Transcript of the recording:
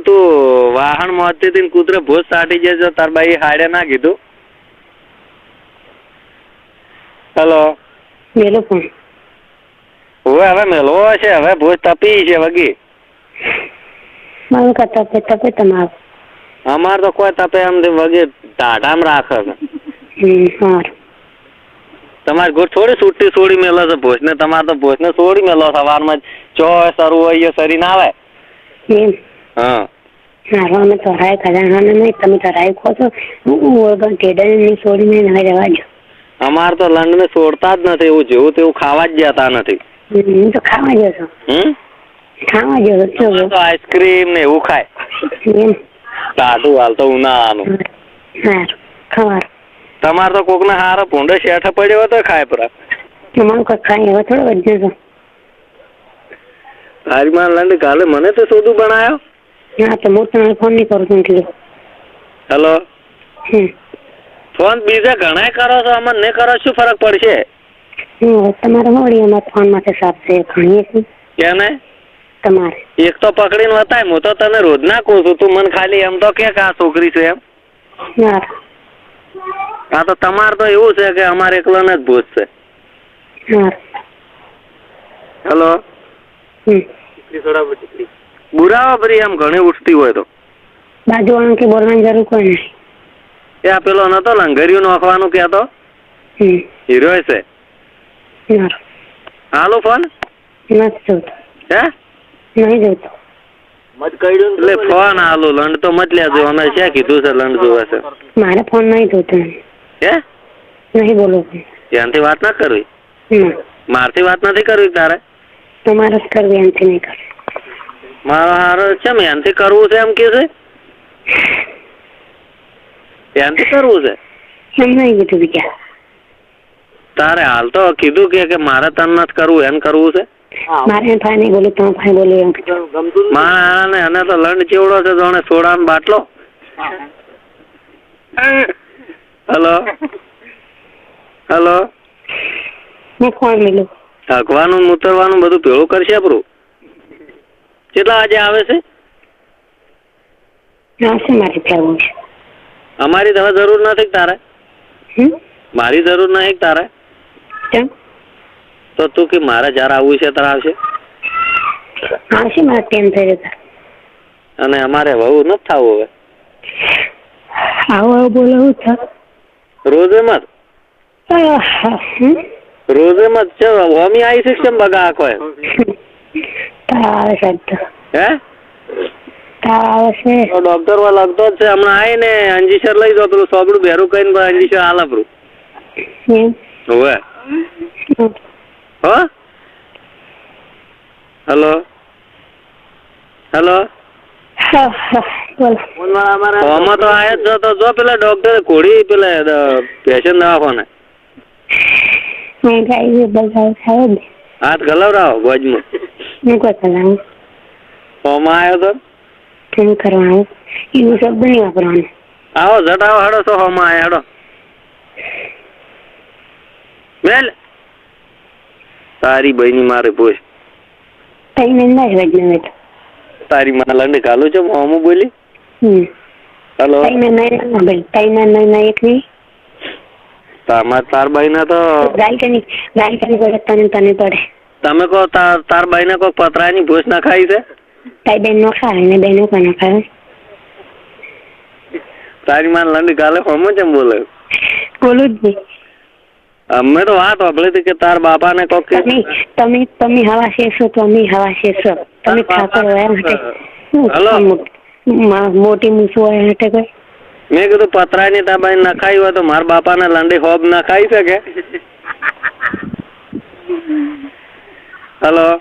તું વાહન મોતી હતી કૂતરે ભૂસ સાટી જજો તાર બાઈ હાડે ના કીધું. હેલો મેલો ફોન. હવે મેલવો છે, હવે ભૂસ તપી છે વગી. મારું કા તપે તપે તમારું. અમાર તો કોઈ તપે એમ વગી ટાઢામ રાખે છે. સારું. તમારે ગોઠ થોડી છૂટી છોડી મેલો છે ભૂસ ને, તમારે તો ભૂસ ને છોડી મેલો સવારમાં ચો સરું હોય સરી ના આવે. એમ. હા સારું, અમે તરાય ખજાના નહીં, તમે તરાય ખો છો. હું ટેડરની છોડીને ના જવા દો. અમાર તો લંડ ને છોડતા જ નથી, એવું જેવું તેવું ખાવા જ જતા નથી. હું તો ખાવા જશો. ખાવા જશો તો આઈસ્ક્રીમ ને એવું ખાય. એમ. ટાઢું હાલ તો ઉનાળાનું. સારું ખબર. તમારે તો કોક ને હારો ભૂંડો શેઠ પડ્યો તો ખાય પરા. તમારું કઈ ખાય હવે થોડો વધ્યો છો. તારી માં લંડ કાલે મને તો શોધું બનાયો. હા તો હું તમને ફોન નહીં કરું છું કીધું. હેલો. ફોન બીજા ઘણા કરો છો, અમને નહીં કરો શું ફરક પડશે? તમારે મળી અમારા ફોન માટે સાફ છે ઘણીએ છીએ. કેને? તમારે એક તો પકડીને બતાય, હું તો તને રોજ ના કહું છું, તું મને ખાલી એમ તો કે આ છોકરી છે એમ. હા તો તમારે તો એવું છે કે અમારે એકલાને જ ભૂત છે. હેલો. બુરાવા ભરી એમ ઘણી ઉઠતી હોય તો બાજુ વાળું કે બોલવાની જરૂર કોઈ નહીં. એ આ પેલો નતો લંગરિયું નોખવાનું કહેતો હીરો છે. હાલો ફોન નથી જોતો. હે નહીં જોતો. એટલે ફોન હાલો લંડ તો મત લેજો, અમે છે કીધું છે લંડ જોવે છે. મારે ફોન નહીં જોતો. હે નહીં બોલો. ત્યાંથી વાત ના કરવી. મારથી વાત નથી કરવી તારે. તમારે જ કરવી, એમથી નહીં કરવી. મારો હારો છે એનથી કરવું છે એમ કે છે. એનથી કરવું છે એમ નહીં કીધું બીજા. તારે હાલ તો કીધું કે મારે તને નથી કરવું, એમ કરવું છે. મારે ભાઈ નહીં બોલું, તમે ભાઈ બોલું એમ કીધું. મારે એને તો લંડ ચેવડો છે, જોણે સોડાનો બાટલો. Hello hello. મેં ફોન મેલું. હકવાનું ઉતરવાનું બધું ભેળું કરશે આપણું. કેટલા વાગે આવે છે? આવશે મારે ફેરવું છે. અમારી હવે જરૂર નથી તારે. મારી જરૂર નહીં તારે. તો તું કે મારે જયારે આવવું છે તારે આવશે. આવશે મારે ટાઈમ થઈ જતા. અને અમારે વહુ નથી થવું હવે. આવો બોલાવું છે રોજે મત રોજે મત છે. હોમી આવી છે કેમ બગા આખો એમ. આવે છે. હે આવે છે. ડોક્ટર માં લગતો જ છે. હમણાં આવી ને અંજીસર લઈ જાઓ, પેલું સોબડું ભેરું કહીને અંજીસર હાલ આપડું. હવે હો હેલો હેલો. આમાં તો આયા જ તો જો પેલા ડોક્ટરે ઘોડી પેલા પેશન્ટ દવાખાને હાથ ગલાવરાવો ગોજમાં. ઓમાં આવ્યો તો કેમ કરવાનું એવું શબ્દ નહીં વાપરવાનું. આવો ઝટ આવો હડો તો હોમાં આયા હડો મેલ. તારી બહેની મારે પૂછ. તારી માં લંડ કાલું છે હોમું બોલી. હેલો. તાર બાઈ ના તો તને પડે. તમે કહો તાર બાઈ ને કોઈ પતરાની ભૂસ ના ખાઈ છે. તારી બેન નો ખાય ને બેનો કોને ખાય. તારી માં લંડ કાલે હોમું છે બોલે. બોલું જ નહીં. અમે તો વાત સાંભળી હતી કે તાર બાપા ને કોક તમે હવા શેરશો તો અમે હવા શેરશો. તમે ઠાકોર મોટી મૂછું હોય માટે કોઈ. મેં કીધું પતરાની તાબાઈ નખાઈ હોય તો મારા બાપા ને લંડી હોબ ના ખાઈ શકે. હેલો.